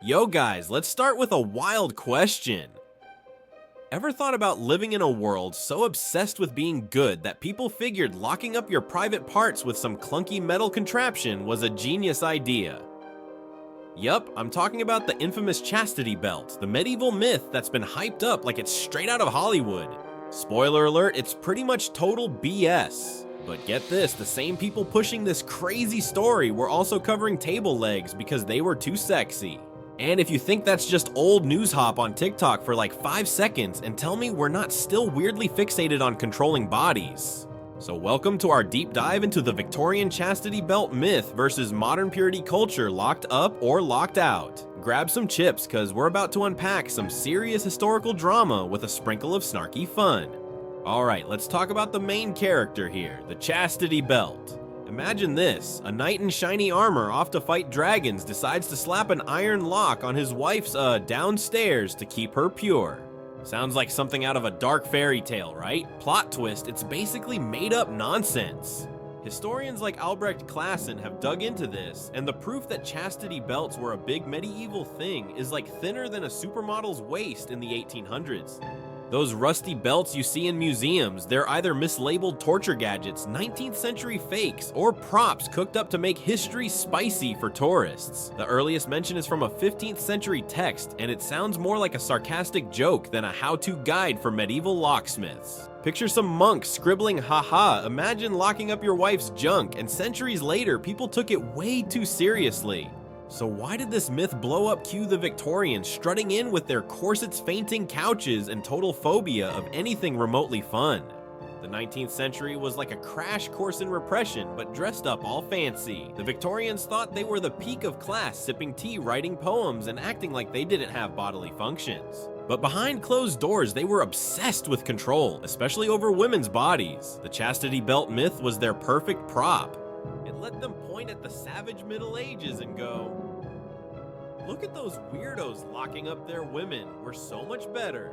Yo guys, let's start with a wild question. Ever thought about living in a world so obsessed with being good that people figured locking up your private parts with some clunky metal contraption was a genius idea? Yup, I'm talking about the infamous Chastity Belt, the medieval myth that's been hyped up like it's straight out of Hollywood. Spoiler alert, it's pretty much total BS. But get this, the same people pushing this crazy story were also covering table legs because they were too sexy. And if you think that's just old news hop on TikTok for like 5 seconds, and tell me we're not still weirdly fixated on controlling bodies. So welcome to our deep dive into the Victorian chastity belt myth versus modern purity culture, locked up or locked out. Grab some chips, cause we're about to unpack some serious historical drama with a sprinkle of snarky fun. Alright, let's talk about the main character here, the chastity belt. Imagine this, a knight in shiny armor off to fight dragons decides to slap an iron lock on his wife's downstairs to keep her pure. Sounds like something out of a dark fairy tale, right? Plot twist, it's basically made up nonsense. Historians like Albrecht Classen have dug into this, and the proof that chastity belts were a big medieval thing is like thinner than a supermodel's waist in the 1800s. Those rusty belts you see in museums, they're either mislabeled torture gadgets, 19th century fakes, or props cooked up to make history spicy for tourists. The earliest mention is from a 15th century text, and it sounds more like a sarcastic joke than a how-to guide for medieval locksmiths. Picture some monks scribbling haha, imagine locking up your wife's junk, and centuries later people took it way too seriously. So why did this myth blow up? Cue the Victorians strutting in with their corsets fainting couches and total phobia of anything remotely fun. The 19th century was like a crash course in repression, but dressed up all fancy. The Victorians thought they were the peak of class, sipping tea, writing poems, and acting like they didn't have bodily functions. But behind closed doors, they were obsessed with control, especially over women's bodies. The chastity belt myth was their perfect prop. It let them point at the savage Middle Ages and go, "Look at those weirdos locking up their women, we're so much better."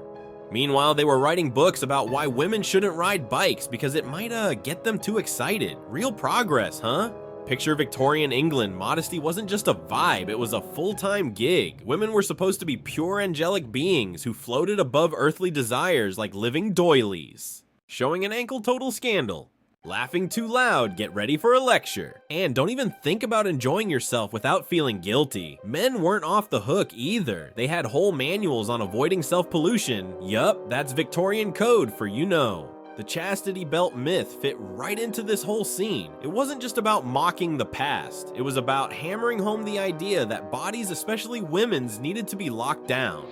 Meanwhile, they were writing books about why women shouldn't ride bikes because it might get them too excited. Real progress, huh? Picture Victorian England, modesty wasn't just a vibe, it was a full-time gig. Women were supposed to be pure angelic beings who floated above earthly desires like living doilies. Showing an ankle, total scandal. Laughing too loud, get ready for a lecture. And don't even think about enjoying yourself without feeling guilty. Men weren't off the hook either. They had whole manuals on avoiding self-pollution. Yup, that's Victorian code for you know. The chastity belt myth fit right into this whole scene. It wasn't just about mocking the past. It was about hammering home the idea that bodies, especially women's, needed to be locked down.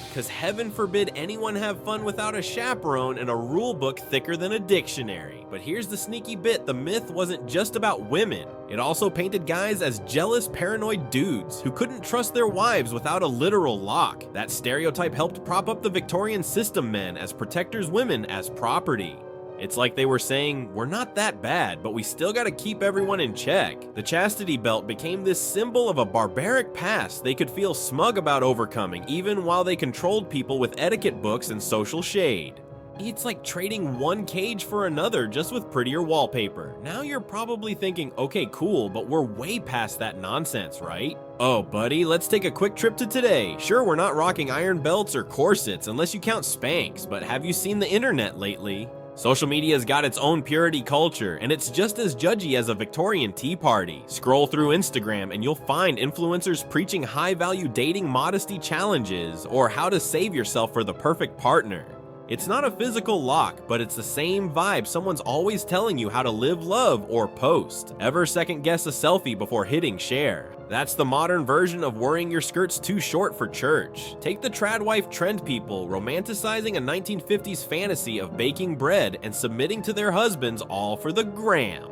Because heaven forbid anyone have fun without a chaperone and a rule book thicker than a dictionary. But here's the sneaky bit, the myth wasn't just about women. It also painted guys as jealous, paranoid dudes who couldn't trust their wives without a literal lock. That stereotype helped prop up the Victorian system men as protectors, women as property. It's like they were saying, we're not that bad, but we still gotta keep everyone in check. The chastity belt became this symbol of a barbaric past they could feel smug about overcoming, even while they controlled people with etiquette books and social shade. It's like trading one cage for another, just with prettier wallpaper. Now you're probably thinking, okay, cool, but we're way past that nonsense, right? Oh, buddy, let's take a quick trip to today. Sure, we're not rocking iron belts or corsets, unless you count Spanx, but have you seen the internet lately? Social media's got its own purity culture, and it's just as judgy as a Victorian tea party. Scroll through Instagram and you'll find influencers preaching high-value dating modesty challenges or how to save yourself for the perfect partner. It's not a physical lock, but it's the same vibe. Someone's always telling you how to live, love, or post. Ever second guess a selfie before hitting share? That's the modern version of worrying your skirt's too short for church. Take the trad wife trend people romanticizing a 1950s fantasy of baking bread and submitting to their husbands all for the gram.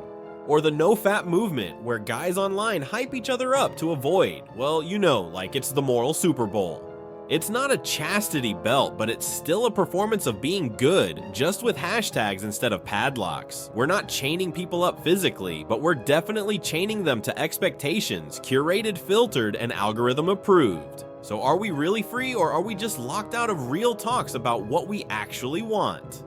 Or the no-fap movement, where guys online hype each other up to avoid, well, you know, like it's the moral Super Bowl. It's not a chastity belt, but it's still a performance of being good, just with hashtags instead of padlocks. We're not chaining people up physically, but we're definitely chaining them to expectations, curated, filtered, and algorithm approved. So are we really free, or are we just locked out of real talks about what we actually want?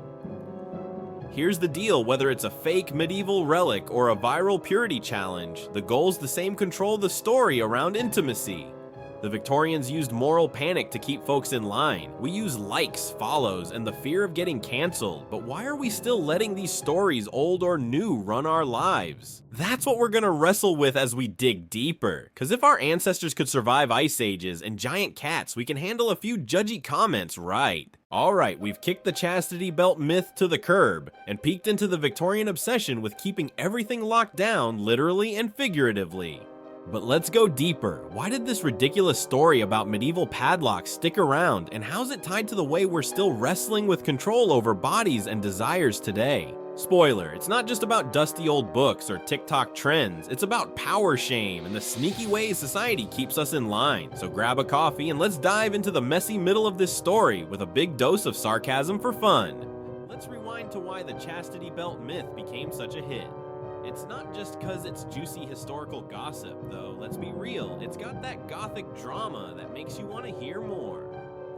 Here's the deal, whether it's a fake medieval relic or a viral purity challenge, the goal's the same: control the story around intimacy. The Victorians used moral panic to keep folks in line. We use likes, follows, and the fear of getting canceled, but why are we still letting these stories, old or new, run our lives? That's what we're gonna wrestle with as we dig deeper. Cause if our ancestors could survive ice ages and giant cats, we can handle a few judgy comments, right? Alright, we've kicked the chastity belt myth to the curb, and peeked into the Victorian obsession with keeping everything locked down, literally and figuratively. But let's go deeper. Why did this ridiculous story about medieval padlocks stick around, and how's it tied to the way we're still wrestling with control over bodies and desires today? Spoiler, it's not just about dusty old books or TikTok trends, it's about power shame and the sneaky ways society keeps us in line. So grab a coffee and let's dive into the messy middle of this story with a big dose of sarcasm for fun. Let's rewind to why the chastity belt myth became such a hit. It's not just cause it's juicy historical gossip, though, let's be real, it's got that gothic drama that makes you want to hear more.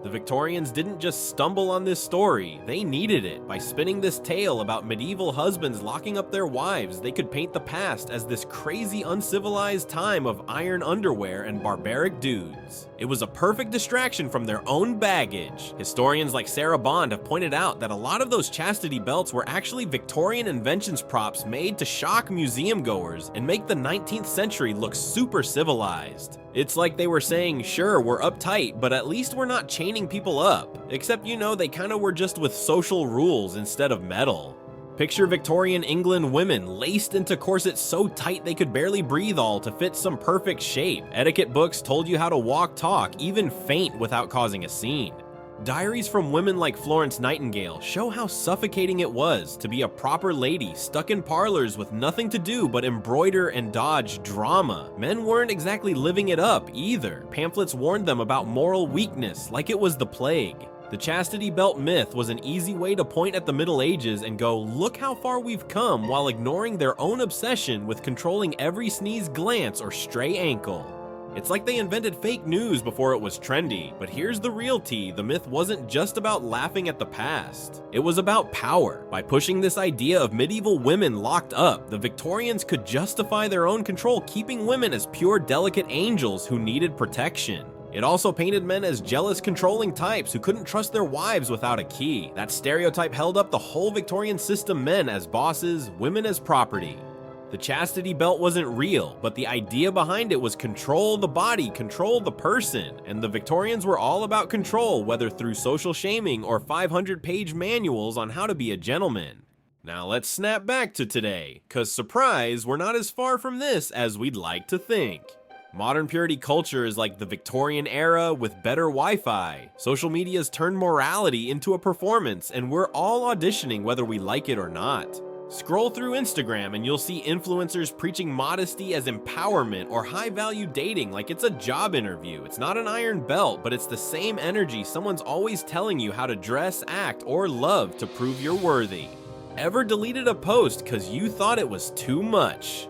The Victorians didn't just stumble on this story, they needed it. By spinning this tale about medieval husbands locking up their wives, they could paint the past as this crazy uncivilized time of iron underwear and barbaric dudes. It was a perfect distraction from their own baggage. Historians like Sarah Bond have pointed out that a lot of those chastity belts were actually Victorian inventions props made to shock museum goers and make the 19th century look super civilized. It's like they were saying, sure, we're uptight, but at least we're not chaining people up. Except, you know, they kinda were just with social rules instead of metal. Picture Victorian England women laced into corsets so tight they could barely breathe all to fit some perfect shape. Etiquette books told you how to walk, talk, even faint without causing a scene. Diaries from women like Florence Nightingale show how suffocating it was to be a proper lady stuck in parlors with nothing to do but embroider and dodge drama. Men weren't exactly living it up either. Pamphlets warned them about moral weakness like it was the plague. The chastity belt myth was an easy way to point at the Middle Ages and go, look how far we've come, while ignoring their own obsession with controlling every sneeze, glance, or stray ankle. It's like they invented fake news before it was trendy, but here's the real tea, the myth wasn't just about laughing at the past. It was about power. By pushing this idea of medieval women locked up, the Victorians could justify their own control, keeping women as pure, delicate angels who needed protection. It also painted men as jealous, controlling types who couldn't trust their wives without a key. That stereotype held up the whole Victorian system, men as bosses, women as property. The chastity belt wasn't real, but the idea behind it was control the body, control the person, and the Victorians were all about control, whether through social shaming or 500-page manuals on how to be a gentleman. Now let's snap back to today, cause surprise, we're not as far from this as we'd like to think. Modern purity culture is like the Victorian era with better Wi-Fi. Social media's turned morality into a performance, and we're all auditioning whether we like it or not. Scroll through Instagram and you'll see influencers preaching modesty as empowerment or high-value dating like it's a job interview. It's not an iron belt, but it's the same energy someone's always telling you how to dress, act, or love to prove you're worthy. Ever deleted a post because you thought it was too much?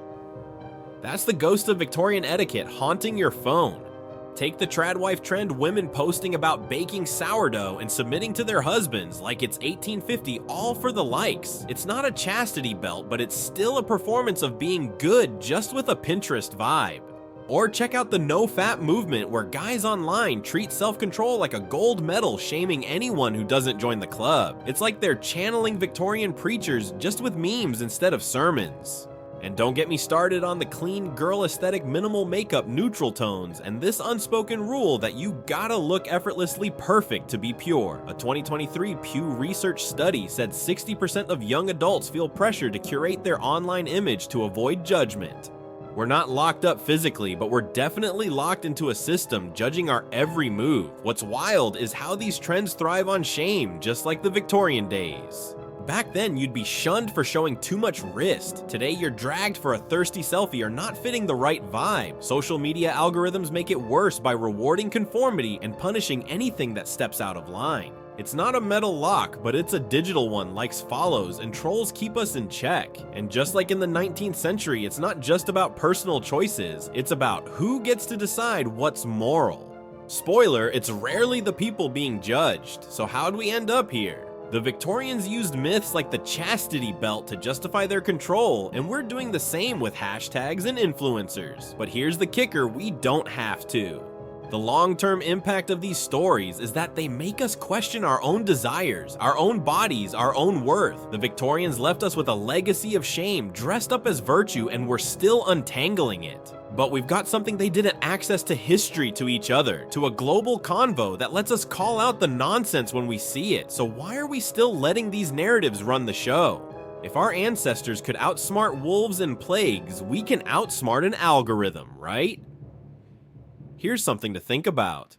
That's the ghost of Victorian etiquette haunting your phone. Take the tradwife trend, women posting about baking sourdough and submitting to their husbands like it's 1850, all for the likes. It's not a chastity belt, but it's still a performance of being good, just with a Pinterest vibe. Or check out the no-fap movement, where guys online treat self-control like a gold medal, shaming anyone who doesn't join the club. It's like they're channeling Victorian preachers, just with memes instead of sermons. And don't get me started on the clean girl aesthetic, minimal makeup, neutral tones, and this unspoken rule that you gotta look effortlessly perfect to be pure. A 2023 Pew Research study said 60% of young adults feel pressure to curate their online image to avoid judgment. We're not locked up physically, but we're definitely locked into a system judging our every move. What's wild is how these trends thrive on shame, just like the Victorian days. Back then, you'd be shunned for showing too much wrist. Today, you're dragged for a thirsty selfie or not fitting the right vibe. Social media algorithms make it worse by rewarding conformity and punishing anything that steps out of line. It's not a metal lock, but it's a digital one, likes follows, and trolls keep us in check. And just like in the 19th century, it's not just about personal choices, it's about who gets to decide what's moral. Spoiler, it's rarely the people being judged. So how'd we end up here? The Victorians used myths like the chastity belt to justify their control, and we're doing the same with hashtags and influencers. But here's the kicker, we don't have to. The long-term impact of these stories is that they make us question our own desires, our own bodies, our own worth. The Victorians left us with a legacy of shame dressed up as virtue, and we're still untangling it. But we've got something they didn't: access to history, to each other, to a global convo that lets us call out the nonsense when we see it. So why are we still letting these narratives run the show? If our ancestors could outsmart wolves and plagues, we can outsmart an algorithm, right? Here's something to think about.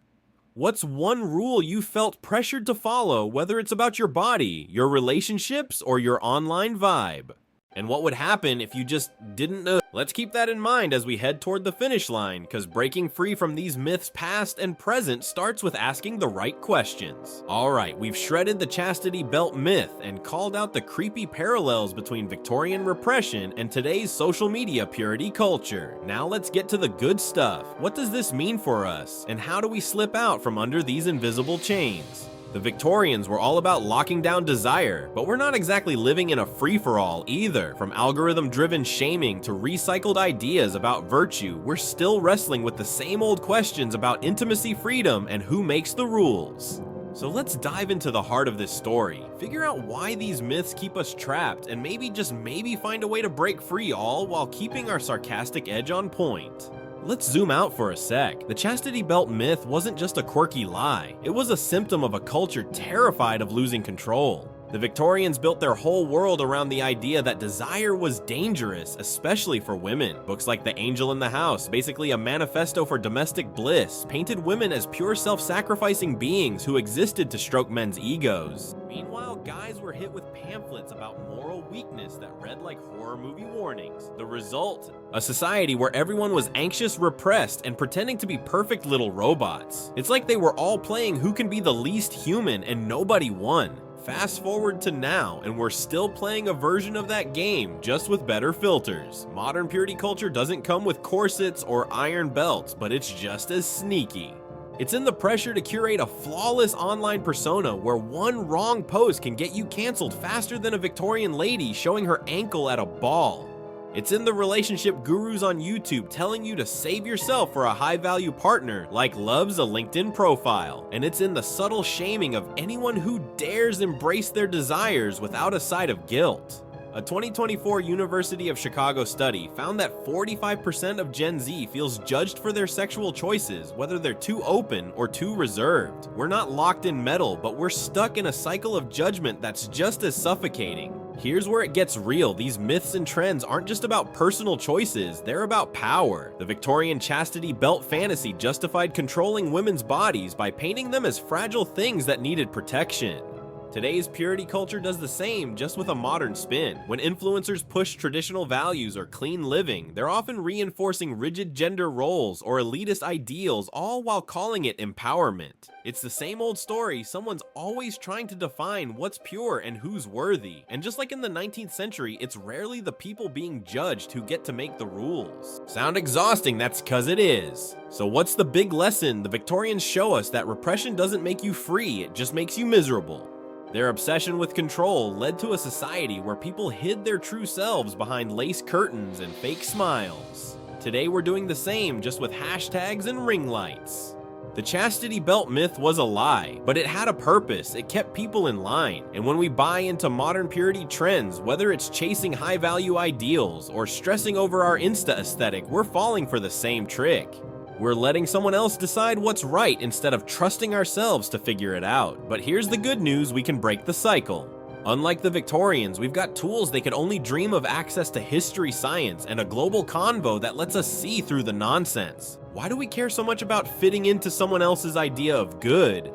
What's one rule you felt pressured to follow, whether it's about your body, your relationships, or your online vibe? And what would happen if you just didn't know? Let's keep that in mind as we head toward the finish line, because breaking free from these myths past and present starts with asking the right questions. Alright, we've shredded the chastity belt myth and called out the creepy parallels between Victorian repression and today's social media purity culture. Now let's get to the good stuff. What does this mean for us? And how do we slip out from under these invisible chains? The Victorians were all about locking down desire, but we're not exactly living in a free-for-all either. From algorithm-driven shaming to recycled ideas about virtue, we're still wrestling with the same old questions about intimacy, freedom, and who makes the rules. So let's dive into the heart of this story, figure out why these myths keep us trapped, and maybe find a way to break free, all while keeping our sarcastic edge on point. Let's zoom out for a sec. The chastity belt myth wasn't just a quirky lie. It was a symptom of a culture terrified of losing control. The Victorians built their whole world around the idea that desire was dangerous, especially for women. Books like The Angel in the House, basically a manifesto for domestic bliss, painted women as pure self-sacrificing beings who existed to stroke men's egos. Meanwhile, guys were hit with pamphlets about moral weakness that read like horror movie warnings. The result? A society where everyone was anxious, repressed, and pretending to be perfect little robots. It's like they were all playing who can be the least human, and nobody won. Fast forward to now, and we're still playing a version of that game, just with better filters. Modern purity culture doesn't come with corsets or iron belts, but it's just as sneaky. It's in the pressure to curate a flawless online persona where one wrong post can get you canceled faster than a Victorian lady showing her ankle at a ball. It's in the relationship gurus on YouTube telling you to save yourself for a high-value partner, like loves a LinkedIn profile. And it's in the subtle shaming of anyone who dares embrace their desires without a side of guilt. A 2024 University of Chicago study found that 45% of Gen Z feels judged for their sexual choices, whether they're too open or too reserved. We're not locked in metal, but we're stuck in a cycle of judgment that's just as suffocating. Here's where it gets real. These myths and trends aren't just about personal choices, they're about power. The Victorian chastity belt fantasy justified controlling women's bodies by painting them as fragile things that needed protection. Today's purity culture does the same, just with a modern spin. When influencers push traditional values or clean living, they're often reinforcing rigid gender roles or elitist ideals, all while calling it empowerment. It's the same old story. Someone's always trying to define what's pure and who's worthy. And just like in the 19th century, it's rarely the people being judged who get to make the rules. Sound exhausting? That's 'cause it is. So what's the big lesson? The Victorians show us that repression doesn't make you free, it just makes you miserable. Their obsession with control led to a society where people hid their true selves behind lace curtains and fake smiles. Today we're doing the same, just with hashtags and ring lights. The chastity belt myth was a lie, but it had a purpose. It kept people in line. And when we buy into modern purity trends, whether it's chasing high-value ideals or stressing over our Insta aesthetic, we're falling for the same trick. We're letting someone else decide what's right instead of trusting ourselves to figure it out. But here's the good news: we can break the cycle. Unlike the Victorians, we've got tools they could only dream of: access to history, science, and a global convo that lets us see through the nonsense. Why do we care so much about fitting into someone else's idea of good?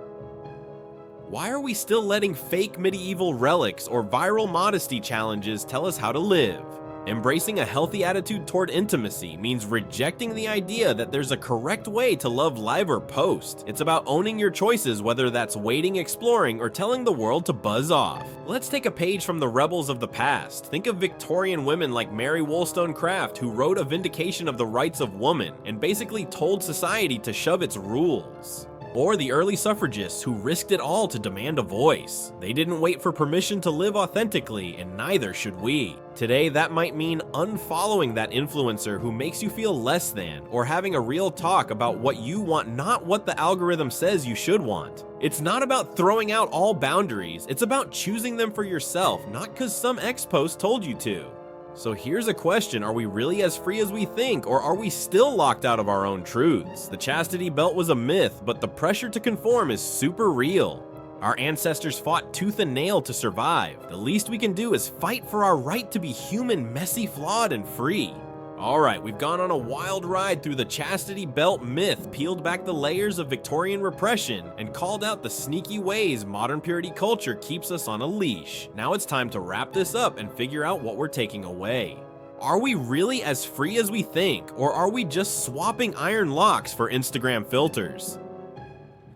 Why are we still letting fake medieval relics or viral modesty challenges tell us how to live? Embracing a healthy attitude toward intimacy means rejecting the idea that there's a correct way to love live or post. It's about owning your choices, whether that's waiting, exploring, or telling the world to buzz off. Let's take a page from the rebels of the past. Think of Victorian women like Mary Wollstonecraft, who wrote a vindication of the rights of woman and basically told society to shove its rules. Or the early suffragists who risked it all to demand a voice. They didn't wait for permission to live authentically, and neither should we. Today, that might mean unfollowing that influencer who makes you feel less than, or having a real talk about what you want, not what the algorithm says you should want. It's not about throwing out all boundaries, it's about choosing them for yourself, not because some ex-post told you to. So here's a question, are we really as free as we think, or are we still locked out of our own truths? The chastity belt was a myth, but the pressure to conform is super real. Our ancestors fought tooth and nail to survive. The least we can do is fight for our right to be human, messy, flawed, and free. Alright, we've gone on a wild ride through the chastity belt myth, peeled back the layers of Victorian repression, and called out the sneaky ways modern purity culture keeps us on a leash. Now it's time to wrap this up and figure out what we're taking away. Are we really as free as we think, or are we just swapping iron locks for Instagram filters?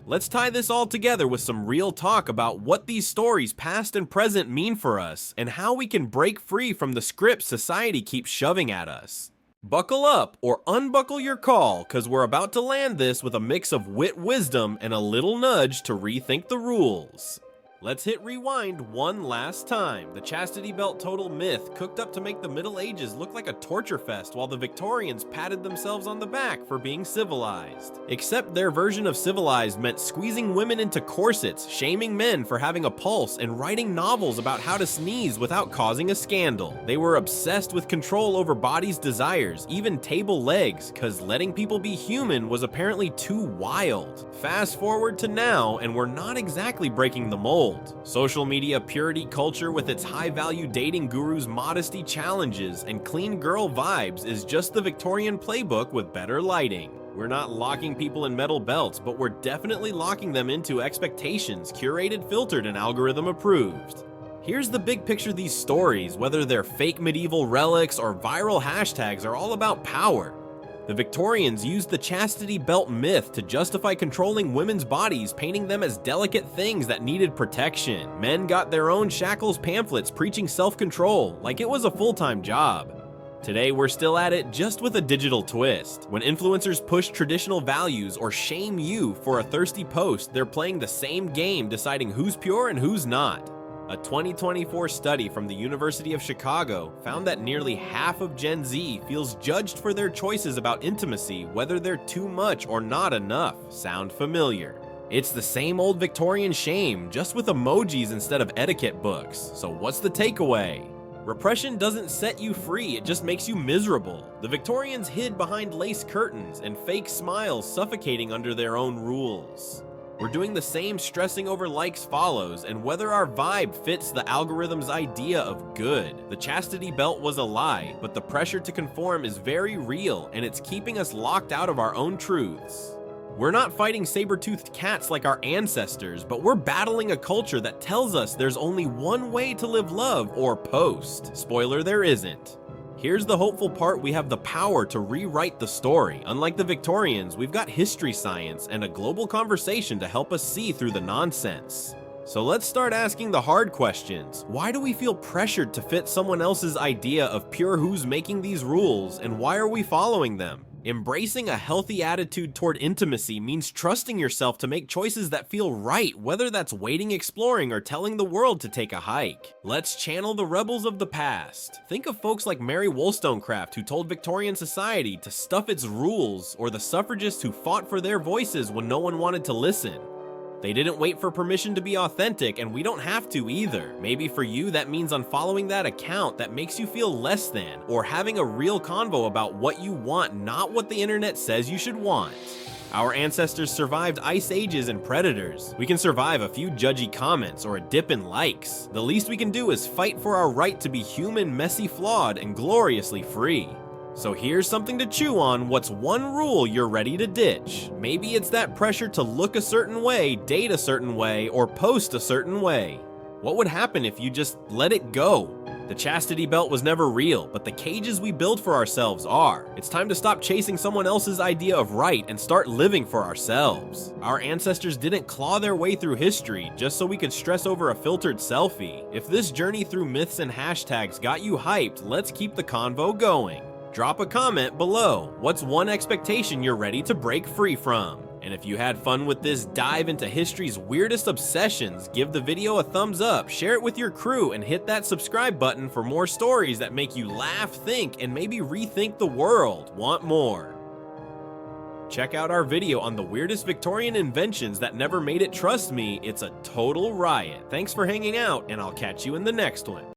Let's tie this all together with some real talk about what these stories, past and present, mean for us, and how we can break free from the scripts society keeps shoving at us. Buckle up or unbuckle your call, cause we're about to land this with a mix of wit, wisdom, and a little nudge to rethink the rules. Let's hit rewind one last time. The chastity belt total myth cooked up to make the Middle Ages look like a torture fest, while the Victorians patted themselves on the back for being civilized. Except their version of civilized meant squeezing women into corsets, shaming men for having a pulse, and writing novels about how to sneeze without causing a scandal. They were obsessed with control over bodies' desires, even table legs, cause letting people be human was apparently too wild. Fast forward to now, and we're not exactly breaking the mold. Social media purity culture with its high-value dating gurus' modesty challenges and clean girl vibes is just the Victorian playbook with better lighting. We're not locking people in metal belts, but we're definitely locking them into expectations, curated, filtered, and algorithm approved. Here's the big picture: these stories, whether they're fake medieval relics or viral hashtags, are all about power. The Victorians used the chastity belt myth to justify controlling women's bodies, painting them as delicate things that needed protection. Men got their own shackles pamphlets preaching self-control, like it was a full-time job. Today, we're still at it, just with a digital twist. When influencers push traditional values or shame you for a thirsty post, they're playing the same game, deciding who's pure and who's not. A 2024 study from the University of Chicago found that nearly half of Gen Z feels judged for their choices about intimacy, whether they're too much or not enough. Sound familiar? It's the same old Victorian shame, just with emojis instead of etiquette books. So what's the takeaway? Repression doesn't set you free, it just makes you miserable. The Victorians hid behind lace curtains and fake smiles, suffocating under their own rules. We're doing the same, stressing over likes, follows, and whether our vibe fits the algorithm's idea of good. The chastity belt was a lie, but the pressure to conform is very real, and it's keeping us locked out of our own truths. We're not fighting saber-toothed cats like our ancestors, but we're battling a culture that tells us there's only one way to live love, or post. Spoiler, there isn't. Here's the hopeful part: we have the power to rewrite the story. Unlike the Victorians, we've got history, science, and a global conversation to help us see through the nonsense. So let's start asking the hard questions. Why do we feel pressured to fit someone else's idea of pure? Who's making these rules, and why are we following them? Embracing a healthy attitude toward intimacy means trusting yourself to make choices that feel right, whether that's waiting, exploring, or telling the world to take a hike. Let's channel the rebels of the past. Think of folks like Mary Wollstonecraft, who told Victorian society to stuff its rules, or the suffragists who fought for their voices when no one wanted to listen. They didn't wait for permission to be authentic, and we don't have to either. Maybe for you, that means unfollowing that account that makes you feel less than, or having a real convo about what you want, not what the internet says you should want. Our ancestors survived ice ages and predators. We can survive a few judgy comments or a dip in likes. The least we can do is fight for our right to be human, messy, flawed, and gloriously free. So here's something to chew on. What's one rule you're ready to ditch? Maybe it's that pressure to look a certain way, date a certain way, or post a certain way. What would happen if you just let it go? The chastity belt was never real, but the cages we build for ourselves are. It's time to stop chasing someone else's idea of right and start living for ourselves. Our ancestors didn't claw their way through history just so we could stress over a filtered selfie. If this journey through myths and hashtags got you hyped, let's keep the convo going. Drop a comment below. What's one expectation you're ready to break free from? And if you had fun with this dive into history's weirdest obsessions, give the video a thumbs up, share it with your crew, and hit that subscribe button for more stories that make you laugh, think, and maybe rethink the world. Want more? Check out our video on the weirdest Victorian inventions that never made it. Trust me, it's a total riot. Thanks for hanging out, and I'll catch you in the next one.